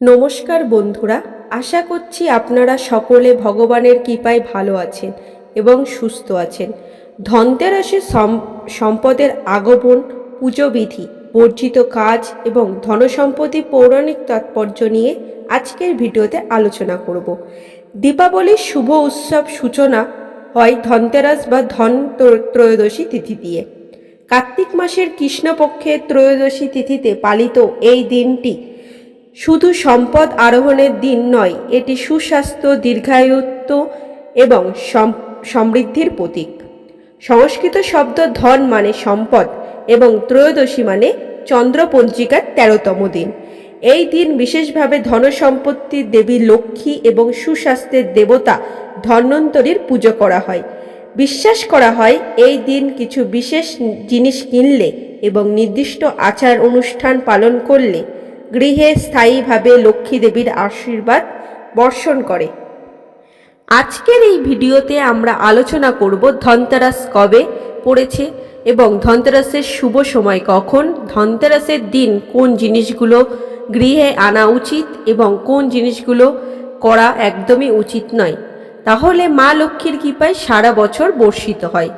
নমস্কার বন্ধুরা, আশা করছি আপনারা সকলে ভগবানের কৃপায় ভালো আছেন এবং সুস্থ আছেন। ধনতেরাসে সম্পদের আগমন, পুজো বিধি, বর্জিত কাজ এবং ধনসম্পত্তি পৌরাণিক তাৎপর্য নিয়ে আজকের ভিডিওতে আলোচনা করব। দীপাবলির শুভ উৎসব সূচনা হয় ধনতেরাস বা ত্রয়োদশী তিথি দিয়ে। কার্তিক মাসের কৃষ্ণপক্ষের ত্রয়োদশী তিথিতে পালিত এই দিনটি শুধু সম্পদ আরোহণের দিন নয়, এটি সুস্বাস্থ্য, দীর্ঘায়ুত্ব এবং সমৃদ্ধির প্রতীক। সংস্কৃত শব্দ ধন মানে সম্পদ এবং ত্রয়োদশী মানে চন্দ্রপঞ্জিকার ১৩তম দিন। এই দিন বিশেষভাবে ধনসম্পত্তির দেবী লক্ষ্মী এবং সুস্বাস্থ্যের দেবতা ধন্বন্তরীর পুজো করা হয়। বিশ্বাস করা হয় এই দিন কিছু বিশেষ জিনিস কিনলে এবং নির্দিষ্ট আচার অনুষ্ঠান পালন করলে গৃহে স্থায়ীভাবে লক্ষ্মী দেবীর আশীর্বাদ বর্ষণ করে। আজকের এই ভিডিওতে আমরা আলোচনা করব ধনতেরাস কবে পড়েছে এবং ধনতেরাসের শুভ সময় কখন, ধনতেরাসের দিন কোন জিনিসগুলো গৃহে আনা উচিত এবং কোন জিনিসগুলো করা একদমই উচিত নয়। তাহলে মা লক্ষ্মীর কৃপায় সারা বছর বর্ষিত হয়।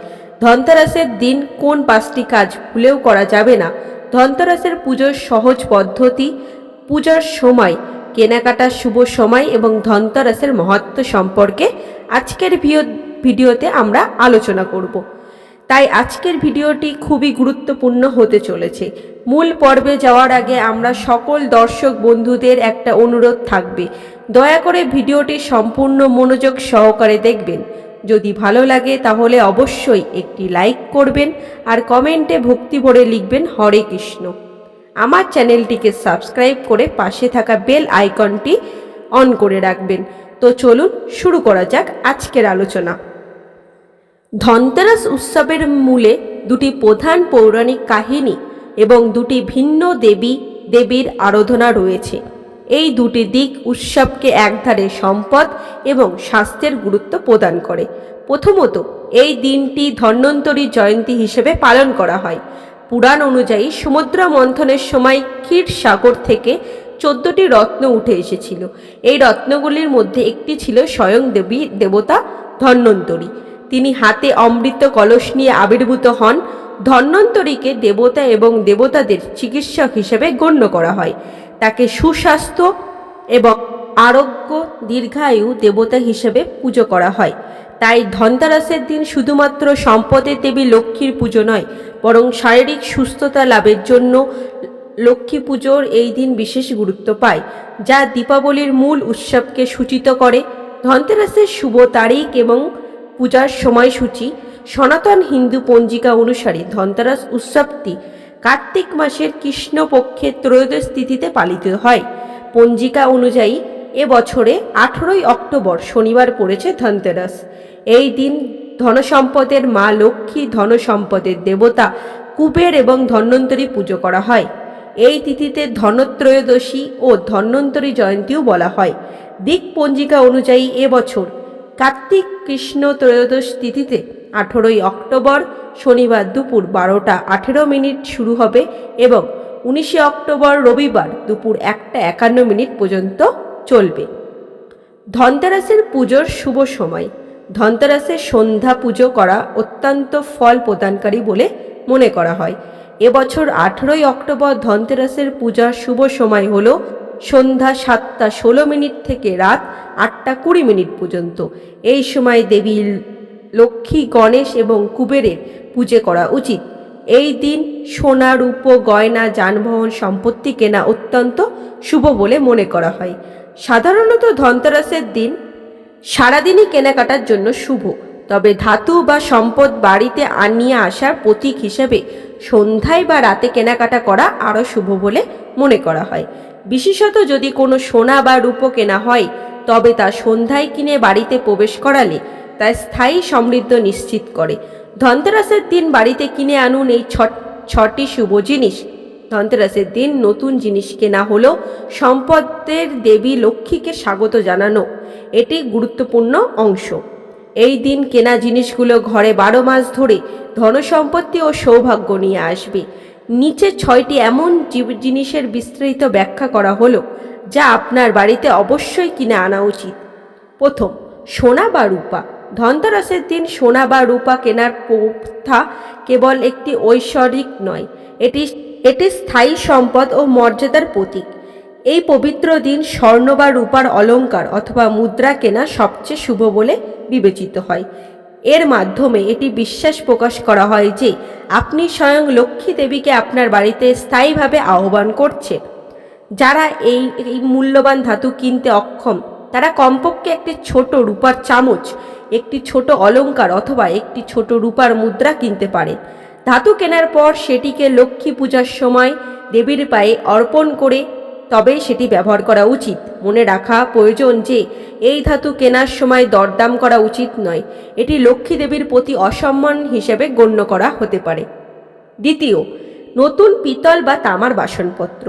ধনতেরাসের দিন কোন 5টি কাজ ভুলেও করা যাবে না, ধনতেরাসের পুজোর সহজ পদ্ধতি, পূজার সময়, কেনাকাটার শুভ সময় এবং ধনতেরাসের মহত্ব সম্পর্কে আজকের ভিডিওতে আমরা আলোচনা করব। তাই আজকের ভিডিওটি খুবই গুরুত্বপূর্ণ হতে চলেছে। মূল পর্বে যাওয়ার আগে আমরা সকল দর্শক বন্ধুদের একটা অনুরোধ থাকবে, দয়া করে ভিডিওটি সম্পূর্ণ মনোযোগ সহকারে দেখবেন। যদি ভালো লাগে তাহলে অবশ্যই একটি লাইক করবেন আর কমেন্টে ভক্তি ভরে লিখবেন হরে কৃষ্ণ। আমার চ্যানেলটিকে সাবস্ক্রাইব করে পাশে থাকা বেল আইকনটি অন করে রাখবেন। তো চলুন শুরু করা যাক আজকের আলোচনা। ধনতেরাস উৎসবের মূলে দুটি প্রধান পৌরাণিক কাহিনী এবং দুটি ভিন্ন দেবীর আরাধনা রয়েছে। এই দুটি দিক উৎসবকে একধারে সম্পদ এবং স্বাস্থ্যের গুরুত্ব প্রদান করে। প্রথমত, এই দিনটি ধন্বন্তরী জয়ন্তী হিসেবে পালন করা হয়। পুরাণ অনুযায়ী সমুদ্র মন্থনের সময় ক্ষীর সাগর থেকে 14টি রত্ন উঠে এসেছিল। এই রত্নগুলির মধ্যে একটি ছিল স্বয়ং দেবতা ধন্বন্তরী। তিনি হাতে অমৃত কলস নিয়ে আবির্ভূত হন। ধন্বন্তরীকে দেবতা এবং দেবতাদের চিকিৎসক হিসেবে গণ্য করা হয়। তাকে সুস্বাস্থ্য এবং আরোগ্য, দীর্ঘায়ু দেবতা হিসেবে পুজো করা হয়। তাই ধনতেরাসের দিন শুধুমাত্র সম্পদের দেবী লক্ষ্মীর পুজো নয়, বরং শারীরিক সুস্থতা লাভের জন্য লক্ষ্মী পুজোর এই দিন বিশেষ গুরুত্ব পায়, যা দীপাবলির মূল উৎসবকে সূচিত করে। ধনতেরাসের শুভ তারিখ এবং পূজার সময়সূচি। সনাতন হিন্দু পঞ্জিকা অনুসারে ধনতেরাস উৎসবটি কার্তিক মাসের কৃষ্ণপক্ষের ত্রয়োদশ তিথিতে পালিত হয়। পঞ্জিকা অনুযায়ী এবছরে 18ই অক্টোবর শনিবার পড়েছে ধনতেরাস। এই দিন ধনসম্পদের মা লক্ষ্মী, ধনসম্পদের দেবতা কুবের এবং ধন্বন্তরী পুজো করা হয়। এই তিথিতে ধনত্রয়োদশী ও ধন্বন্তরী জয়ন্তীও বলা হয়। দিক পঞ্জিকা অনুযায়ী এবছর কার্তিক কৃষ্ণ ত্রয়োদশ তিথিতে 18ই অক্টোবর শনিবার দুপুর 12টা 18 শুরু হবে এবং 19শে অক্টোবর রবিবার দুপুর 1টা 51 পর্যন্ত চলবে। ধনতেরাসের পুজোর শুভ সময়। ধনতেরাসের সন্ধ্যা পুজো করা অত্যন্ত ফল প্রদানকারী বলে মনে করা হয়। এবছর 18ই অক্টোবর ধনতেরাসের পূজার শুভ সময় হল সন্ধ্যা 7টা 16 থেকে রাত 8টা 20 পর্যন্ত। এই সময় দেবী লক্ষ্মী, গণেশ এবং কুবেরের পুজো করা উচিত। এই দিন সোনা, রূপো, গয়না, যানবাহন, সম্পত্তি কেনা অত্যন্ত শুভ বলে মনে করা হয়। সাধারণত ধনতেরাসের দিন সারাদিনই কেনাকাটার জন্য শুভ, তবে ধাতু বা সম্পদ বাড়িতে আনিয়ে আসার প্রতীক হিসেবে সন্ধ্যায় বা রাতে কেনাকাটা করা আরও শুভ বলে মনে করা হয়। বিশেষত যদি কোনো সোনা বা রূপো কেনা হয়, তবে তা সন্ধ্যায় কিনে বাড়িতে প্রবেশ করালে তা স্থায়ী সমৃদ্ধি নিশ্চিত করে। ধনতেরাসের দিন বাড়িতে কিনে আনুন এই 6টি শুভ জিনিস। ধনতেরাসের দিন নতুন জিনিস কেনা হলো সম্পদের দেবী লক্ষ্মীকে স্বাগত জানানো। এটি গুরুত্বপূর্ণ অংশ। এই দিন কেনা জিনিসগুলো ঘরে 12 মাস ধরে ধনসম্পত্তি ও সৌভাগ্য নিয়ে আসবে। নিচে 6টি এমন জিনিসের বিস্তারিত ব্যাখ্যা করা হলো। যা আপনার বাড়িতে অবশ্যই কিনে আনা উচিত। প্রথম, সোনা বা রূপা। ধনতেরাসের দিন সোনা বা রূপা কেনার প্রথা কেবল একটি ঐশ্বরিক নয়, এটি স্থায়ী সম্পদ ও মর্যাদার প্রতীক। এই পবিত্র দিন স্বর্ণ বা রূপার অলংকার অথবা মুদ্রা কেনা সবচেয়ে শুভ বলে বিবেচিত হয়। এর মাধ্যমে এটি বিশ্বাস প্রকাশ করা হয় যে আপনি স্বয়ং লক্ষ্মী দেবীকে আপনার বাড়িতে স্থায়ীভাবে আহ্বান করছেন। যারা এই মূল্যবান ধাতু কিনতে অক্ষম, তারা কমপক্ষে একটি ছোট রূপার চামচ, একটি ছোট অলংকার অথবা একটি ছোট রূপার মুদ্রা কিনতে পারেন। ধাতু কেনার পর সেটিকে লক্ষ্মী পূজার সময় দেবীর পায়ে অর্পণ করে তবেই সেটি ব্যবহার করা উচিত। মনে রাখা প্রয়োজন যে এই ধাতু কেনার সময় দরদাম করা উচিত নয়, এটি লক্ষ্মী দেবীর প্রতি অসম্মান হিসেবে গণ্য করা হতে পারে। দ্বিতীয়, নতুন পিতল বা তামার বাসনপত্র।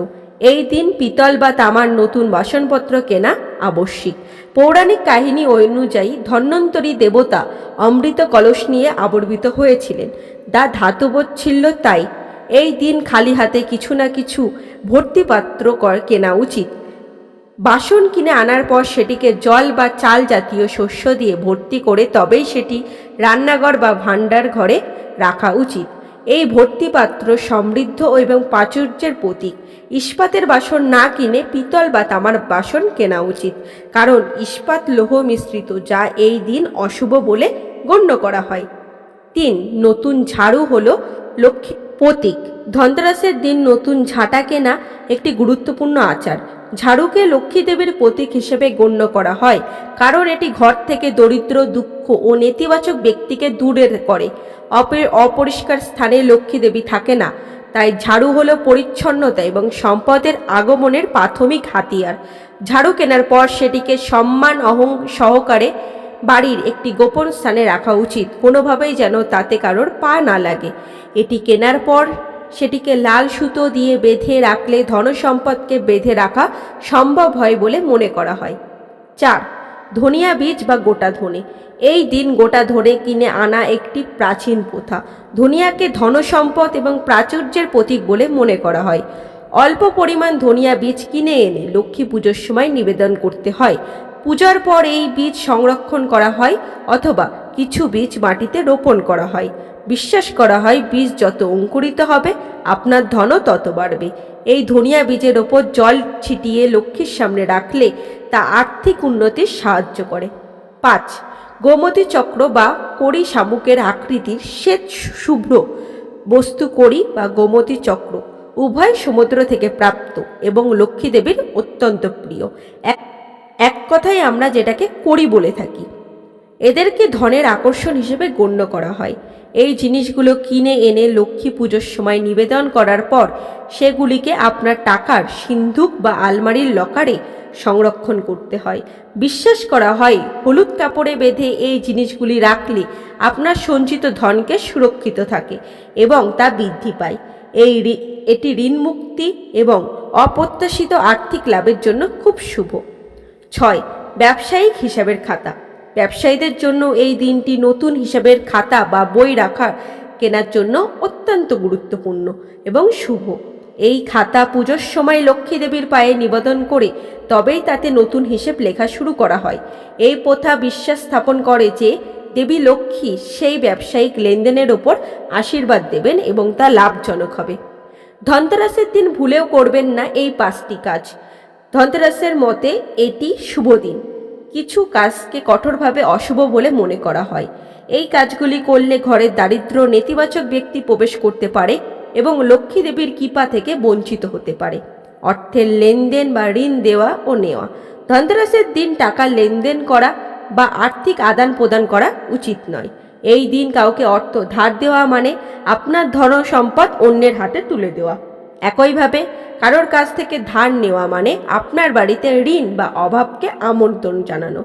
এই দিন পিতল বা তামার নতুন বাসনপত্র কেনা আবশ্যিক। পৌরাণিক কাহিনী অনুযায়ী ধন্বন্তরী দেবতা অমৃত কলস নিয়ে আবির্ভূত হয়েছিলেন। তা ধাতব ছিল, তাই এই দিন খালি হাতে কিছু না কিছু ভর্তি পাত্র কেনা উচিত। বাসন কিনে আনার পর সেটিকে জল বা চাল জাতীয় শস্য দিয়ে ভর্তি করে তবেই সেটি রান্নাঘর বা ভাণ্ডার ঘরে রাখা উচিত। এই ভর্তি পাত্র সমৃদ্ধ এবং প্রাচুর্যের প্রতীক। ইস্পাতের বাসন না কিনে পিতল বা তামার বাসন কেনা উচিত, কারণ ইস্পাত লৌহ মিশ্রিত, যা এই দিন অশুভ বলে গণ্য করা হয়। 3, নতুন ঝাড়ু হলো লক্ষ্মী প্রতীক। ধনতেরাসের দিন নতুন ঝাঁটা কেনা একটি গুরুত্বপূর্ণ আচার। ঝাড়ুকে লক্ষ্মী দেবীর প্রতীক হিসেবে গণ্য করা হয়, কারণ এটি ঘর থেকে দরিদ্র, দুঃখ ও নেতিবাচক ব্যক্তিকে দূরে করে। অপরিষ্কার স্থানে লক্ষ্মী দেবী থাকে না, তাই ঝাড়ু হলো পরিচ্ছন্নতা এবং সম্পদের আগমনের প্রাথমিক হাতিয়ার। ঝাড়ু কেনার পর সেটিকে সম্মান সহকারে বাড়ির একটি গোপন স্থানে রাখা উচিত, কোনোভাবেই যেন তাতে কারোর পা না লাগে। এটি কেনার পর সেটিকে লাল সুতো দিয়ে বেঁধে রাখলে ধনসম্পদকে বেঁধে রাখা সম্ভব হয় বলে মনে করা হয়। 4, ধনিয়া বীজ বা গোটা ধনে। এই দিন গোটা ধনে কিনে আনা একটি প্রাচীন প্রথা। ধনিয়াকে ধনসম্পদ এবং প্রাচুর্যের প্রতীক বলে মনে করা হয়। অল্প পরিমাণ ধনিয়া বীজ কিনে এনে লক্ষ্মী পুজোর সময় নিবেদন করতে হয়। পূজার পর এই বীজ সংরক্ষণ করা হয় অথবা কিছু বীজ মাটিতে রোপণ করা হয়। বিশ্বাস করা হয় বীজ যত অঙ্কুরিত হবে আপনার ধনও তত বাড়বে। এই ধনিয়া বীজের ওপর জল ছিটিয়ে লক্ষ্মীর সামনে রাখলে তা আর্থিক উন্নতির সাহায্য করে। 5, গোমতী চক্র বা কড়ি শামুকের আকৃতির শ্বেত শুভ্র বস্তু। কড়ি বা গোমতী চক্র উভয় সমুদ্র থেকে প্রাপ্ত এবং লক্ষ্মী দেবীর অত্যন্ত প্রিয়। এক কথায় আমরা যেটাকে কড়ি বলে থাকি। এদেরকে ধনের আকর্ষণ হিসেবে গণ্য করা হয়। এই জিনিসগুলো কিনে এনে লক্ষ্মী পুজোর সময় নিবেদন করার পর সেগুলিকে আপনার টাকার সিন্ধুক বা আলমারির লকারে সংরক্ষণ করতে হয়। বিশ্বাস করা হয় হলুদ কাপড়ে বেঁধে এই জিনিসগুলি রাখলে আপনার সঞ্চিত ধনকে সুরক্ষিত থাকে এবং তা বৃদ্ধি পায়। এটি ঋণ মুক্তি এবং অপ্রত্যাশিত আর্থিক লাভের জন্য খুব শুভ। 6, ব্যবসায়িক হিসাবের খাতা। ব্যবসায়ীদের জন্য এই দিনটি নতুন হিসাবের খাতা বা বই কেনার জন্য অত্যন্ত গুরুত্বপূর্ণ এবং শুভ। এই খাতা পুজোর সময় লক্ষ্মী দেবীর পায়ে নিবেদন করে তবেই তাতে নতুন হিসেব লেখা শুরু করা হয়। এই প্রথা বিশ্বাস স্থাপন করে যে দেবী লক্ষ্মী সেই ব্যবসায়িক লেনদেনের ওপর আশীর্বাদ দেবেন এবং তা লাভজনক হবে। ধনতেরাসের দিন ভুলেও করবেন না এই 5টি কাজ। ধনতেরাসের মতে এটি শুভ দিন। কিছু কাজকে কঠোরভাবে অশুভ বলে মনে করা হয়। এই কাজগুলি করলে ঘরের দারিদ্র, নেতিবাচক ব্যক্তি প্রবেশ করতে পারে এবং লক্ষ্মী দেবীর কৃপা থেকে বঞ্চিত হতে পারে। অর্থের লেনদেন বা ঋণ দেওয়া ও নেওয়া। ধনতেরাসের দিন টাকা লেনদেন করা বা আর্থিক আদান প্রদান করা উচিত নয়। এই দিন কাউকে অর্থ ধার দেওয়া মানে আপনার ধন সম্পদ অন্যের হাতে তুলে দেওয়া। একইভাবে কারোর কাছ থেকে ধার নেওয়া মানে আপনার বাড়িতে ঋণ বা অভাবকে আমন্ত্রণ জানানো।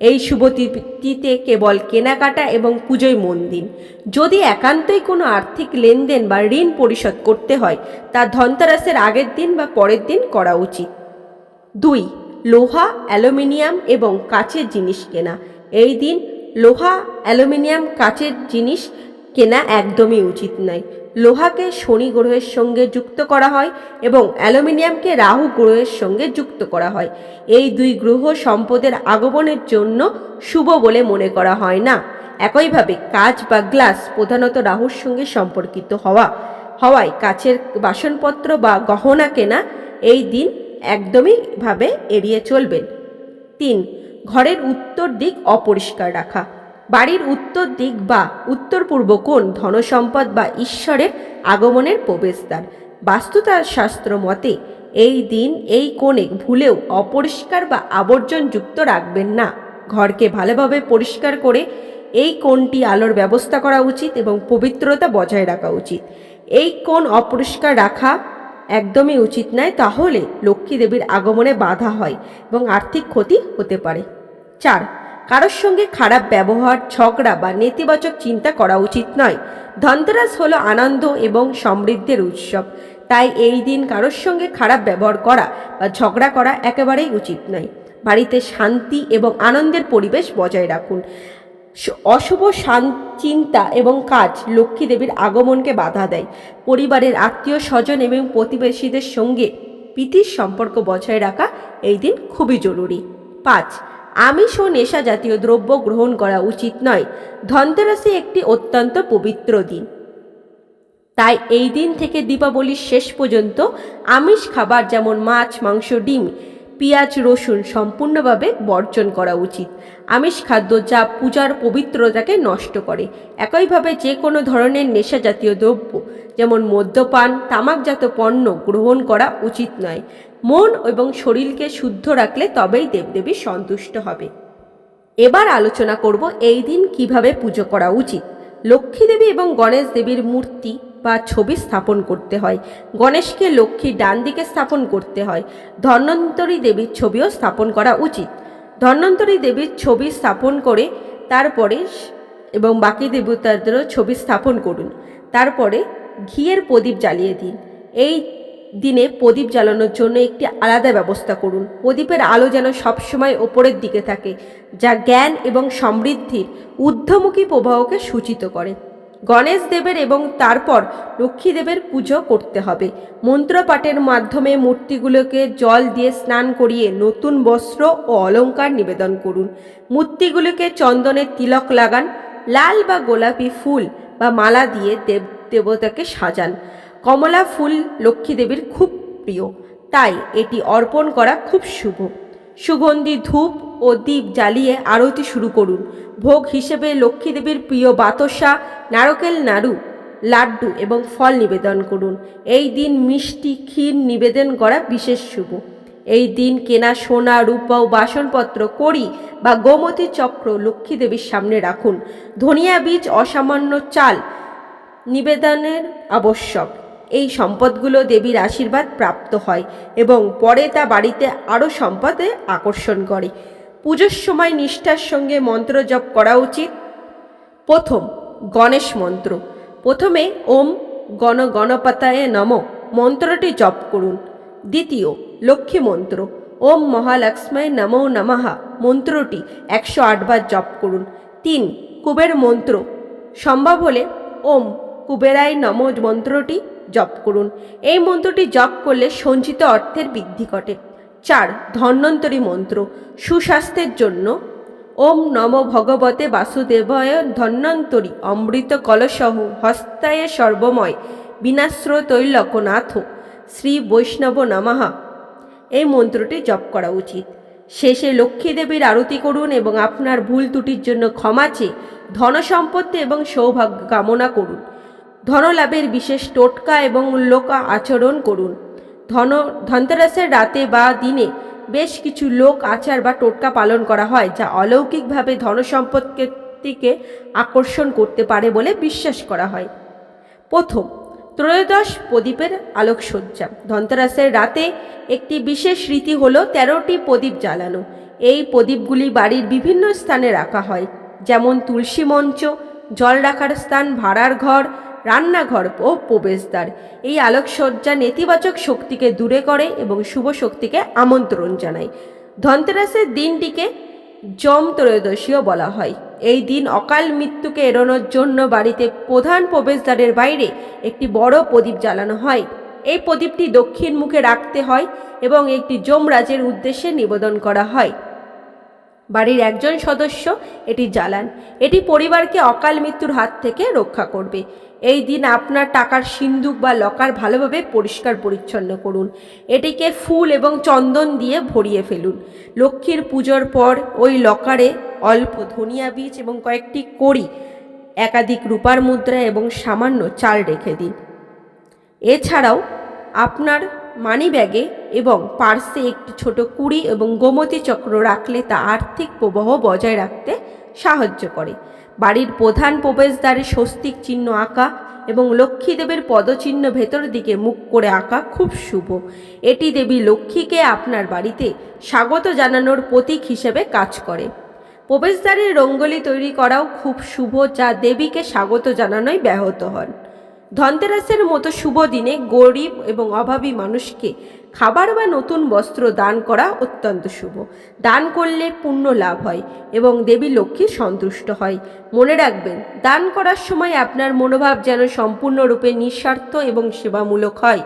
এই শুভ তিথিতে কেবল কেনাকাটা এবং পুজোয় মন দিন। যদি একান্তই কোনো আর্থিক লেনদেন বা ঋণ পরিশোধ করতে হয় তা ধনতেরাসের আগের দিন বা পরের দিন করা উচিত। 2, লোহা, অ্যালুমিনিয়াম এবং কাচের জিনিস কেনা। এই দিন লোহা, অ্যালুমিনিয়াম, কাচের জিনিস কেনা একদমই উচিত নয়। লোহাকে শনি গ্রহের সঙ্গে যুক্ত করা হয় এবং অ্যালুমিনিয়ামকে রাহু গ্রহের সঙ্গে যুক্ত করা হয়। এই দুই গ্রহ সম্পদের আগমনের জন্য শুভ বলে মনে করা হয় না। একইভাবে কাঁচ বা গ্লাস প্রধানত রাহুর সঙ্গে সম্পর্কিত হওয়ায় কাচের বাসনপত্র বা গহনা কেনা এই দিন একদমই ভাবে এড়িয়ে চলবেন। 3. ঘরের উত্তর দিক অপরিষ্কার রাখা। বাড়ির উত্তর দিক বা উত্তর পূর্ব কোণ ধনসম্পদ বা ঈশ্বরের আগমনের প্রবেশদ্বার। বাস্তুশাস্ত্র মতে এই দিন এই কোণে ভুলেও অপরিষ্কার বা আবর্জনযুক্ত রাখবেন না। ঘরকে ভালোভাবে পরিষ্কার করে এই কোণটি আলোর ব্যবস্থা করা উচিত এবং পবিত্রতা বজায় রাখা উচিত। এই কোণ অপরিষ্কার রাখা একদমই উচিত নয়, তাহলে লক্ষ্মী দেবীর আগমনে বাধা হয় এবং আর্থিক ক্ষতি হতে পারে। 4. কারোর সঙ্গে খারাপ ব্যবহার, ঝগড়া বা নেতিবাচক চিন্তা করা উচিত নয়। ধনতেরাস হলো আনন্দ এবং সমৃদ্ধির উৎসব, তাই এই দিন কারোর সঙ্গে খারাপ ব্যবহার করা বা ঝগড়া করা একেবারেই উচিত নয়। বাড়িতে শান্তি এবং আনন্দের পরিবেশ বজায় রাখুন। অশুভ চিন্তা এবং কাজ লক্ষ্মী দেবীর আগমনকে বাধা দেয়। পরিবারের আত্মীয় স্বজন এবং প্রতিবেশীদের সঙ্গে প্রীতির সম্পর্ক বজায় রাখা এই দিন খুবই জরুরি। 5. আমিষ ও নেশা জাতীয় দ্রব্য গ্রহণ করা উচিত নয়। ধনতেরাসে একটি অত্যন্ত পবিত্র দিন, তাই এই দিন থেকে দীপাবলির শেষ পর্যন্ত আমিষ খাবার যেমন মাছ, মাংস, ডিম, পেঁয়াজ, রসুন সম্পূর্ণভাবে বর্জন করা উচিত। আমিষ খাদ্য যা পূজার পবিত্রতাকে নষ্ট করে। একইভাবে যে কোনো ধরনের নেশা জাতীয় দ্রব্য যেমন মদ্যপান, তামাকজাত পণ্য গ্রহণ করা উচিত নয়। মন এবং শরীরকে শুদ্ধ রাখলে তবেই দেবদেবী সন্তুষ্ট হবে। এবার আলোচনা করব এই দিন কিভাবে পুজো করা উচিত। লক্ষ্মী দেবী এবং গণেশ দেবীর মূর্তি বা ছবি স্থাপন করতে হয়। গণেশকে লক্ষ্মীর ডান দিকে স্থাপন করতে হয়। ধন্বন্তরী দেবীর ছবিও স্থাপন করা উচিত। ধন্বন্তরী দেবীর ছবি স্থাপন করে তারপরে এবং বাকি দেবতাদেরও ছবি স্থাপন করুন। তারপরে ঘিয়ের প্রদীপ জ্বালিয়ে দিন। এই দিনে প্রদীপ জ্বালানোর জন্য একটি আলাদা ব্যবস্থা করুন। প্রদীপের আলো যেন সবসময় ওপরের দিকে থাকে, যা জ্ঞান এবং সমৃদ্ধির ঊর্ধ্বমুখী প্রবাহকে সূচিত করে। গণেশ দেবের এবং তারপর লক্ষ্মী দেবের পুজো করতে হবে। মন্ত্রপাঠের মাধ্যমে মূর্তিগুলোকে জল দিয়ে স্নান করিয়ে নতুন বস্ত্র ও অলংকার নিবেদন করুন। মূর্তিগুলোকে চন্দনের তিলক লাগান। লাল বা গোলাপি ফুল বা মালা দিয়ে দেবতাকে সাজান। কমলা ফুল লক্ষ্মী দেবীর খুব প্রিয়, তাই এটি অর্পণ করা খুব শুভ। সুগন্ধি ধূপ ও দীপ জ্বালিয়ে আরতি শুরু করুন। ভোগ হিসেবে লক্ষ্মী দেবীর প্রিয় বাতাসা, নারকেল নাড়ু, লাড্ডু এবং ফল নিবেদন করুন। এই দিন মিষ্টি, ক্ষীর নিবেদন করা বিশেষ শুভ। এই দিন কেনা সোনা, রূপা ও বাসনপত্র, কড়ি বা গোমতী চক্র লক্ষ্মী দেবীর সামনে রাখুন। ধনিয়া বীজ, অসামান্য চাল নিবেদনের আবশ্যক। এই সম্পদগুলো দেবীর আশীর্বাদ প্রাপ্ত হয় এবং পরে তা বাড়িতে আরও সম্পদে আকর্ষণ করে। পুজোর সময় নিষ্ঠার সঙ্গে মন্ত্র জপ করা উচিত। প্রথম, গণেশ মন্ত্র। প্রথমে ওম গণপতায়ে নমঃ মন্ত্রটি জপ করুন। দ্বিতীয়, লক্ষ্মী মন্ত্র। ওম মহালক্ষ্মী নমো নমঃ মন্ত্রটি 108 বার জপ করুন। 3, কুবের মন্ত্র। সম্ভব হলে ওম কুবেরায় নমঃ মন্ত্রটি জপ করুন। এই মন্ত্রটি জপ করলে সঞ্চিত অর্থের বৃদ্ধি ঘটে। 4, ধন্বন্তরী মন্ত্র। সুস্বাস্থ্যের জন্য ওম নমো ভগবতে বাসুদেবায় ধন্বন্তরী অমৃত কলসহ হস্তায়ে সর্বময় বিনাশ্র তৈলকনাথ শ্রী বৈষ্ণব নমঃ এই মন্ত্রটি জপ করা উচিত। শেষে লক্ষ্মী দেবীর আরতি করুন এবং আপনার ভুল ত্রুটির জন্য ক্ষমা চেয়ে ধনসম্পত্তি এবং সৌভাগ্য কামনা করুন। ধনলাভের বিশেষ টোটকা এবং লোক আচরণ করুন। ধনতেরাসের রাতে বা দিনে বেশ কিছু লোক আচার বা টোটকা পালন করা হয়, যা অলৌকিকভাবে ধনসম্পত্তিকে আকর্ষণ করতে পারে বলে বিশ্বাস করা হয়। প্রথম, ত্রয়োদশ প্রদীপের আলোকসজ্জা। ধনতেরাসের রাতে একটি বিশেষ রীতি হলো 13টি প্রদীপ জ্বালানো। এই প্রদীপগুলি বাড়ির বিভিন্ন স্থানে রাখা হয়, যেমন তুলসী মঞ্চ, জল রাখার স্থান, ভাড়ার ঘর, রান্নাঘর ও প্রবেশদ্বার। এই আলোকসজ্জা নেতিবাচক শক্তিকে দূরে করে এবং শুভ শক্তিকে আমন্ত্রণ জানায়। ধনতেরাসের দিনটিকে যম ত্রয়োদশীও বলা হয়। এই দিন অকাল মৃত্যুকে এড়ানোর জন্য বাড়িতে প্রধান প্রবেশদ্বারের বাইরে একটি বড় প্রদীপ জ্বালানো হয়। এই প্রদীপটি দক্ষিণ মুখে রাখতে হয় এবং একটি যমরাজের উদ্দেশ্যে নিবেদন করা হয়। বাড়ির একজন সদস্য এটি জ্বালান। এটি পরিবারকে অকাল মৃত্যুর হাত থেকে রক্ষা করবে। এই দিন আপনার টাকার সিন্দুক বা লকার ভালোভাবে পরিষ্কার পরিচ্ছন্ন করুন। এটিকে ফুল এবং চন্দন দিয়ে ভরিয়ে ফেলুন। লক্ষ্মীর পুজোর পর ওই লকারে অল্প ধনিয়া বীজ এবং কয়েকটি কড়ি, একাধিক রূপার মুদ্রা এবং সামান্য চাল রেখে দিন। এছাড়াও আপনার মানি ব্যাগে এবং পার্সে একটি ছোট কুড়ি এবং গোমতী চক্র রাখলে তা আর্থিক প্রবাহ বজায় রাখতে সাহায্য করে। বাড়ির প্রধান প্রবেশদ্বারে স্বস্তিক চিহ্ন আঁকা এবং লক্ষ্মী দেবীর পদচিহ্ন ভেতর দিকে মুখ করে আঁকা খুব শুভ। এটি দেবী লক্ষ্মীকে আপনার বাড়িতে স্বাগত জানানোর প্রতীক হিসেবে কাজ করে। প্রবেশদ্বারের রঙ্গোলি তৈরি করাও খুব শুভ, যা দেবীকে স্বাগত জানানোয় ব্যাহত হন। ধনতেরাসের মতো শুভ দিনে গরিব এবং অভাবী মানুষকে খাবার বা নতুন বস্ত্র দান করা অত্যন্ত শুভ। দান করলে পুণ্য লাভ হয় এবং দেবী লক্ষ্মী সন্তুষ্ট হয়। মনে রাখবেন, দান করার সময় আপনার মনোভাব যেন সম্পূর্ণরূপে নিঃস্বার্থ এবং সেবামূলক হয়।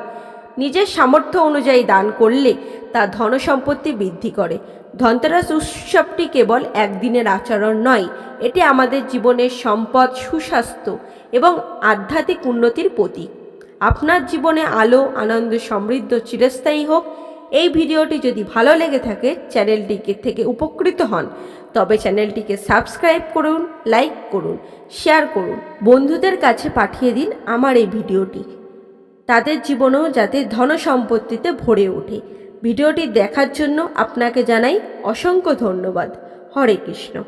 নিজের সামর্থ্য অনুযায়ী দান করলে তা ধনসম্পত্তি বৃদ্ধি করে। ধনতেরাস উৎসবটি কেবল একদিনের আচরণ নয়, এটি আমাদের জীবনের সম্পদ, সুস্বাস্থ্য এবং আধ্যাত্মিক উন্নতির প্রতীক। আপনার জীবনে আলো, আনন্দ, সমৃদ্ধ চিরস্থায়ী হোক। এই ভিডিওটি যদি ভালো লেগে থাকে, চ্যানেলটিকে থেকে উপকৃত হন, তবে চ্যানেলটিকে সাবস্ক্রাইব করুন, লাইক করুন, শেয়ার করুন, বন্ধুদের কাছে পাঠিয়ে দিন আমার এই ভিডিওটি। তাদের জীবনেও যাতে ধনসম্পত্তিতে ভরে ওঠে। ভিডিওটি দেখার জন্য আপনাকে জানাই অসংখ্য ধন্যবাদ। হরে কৃষ্ণ।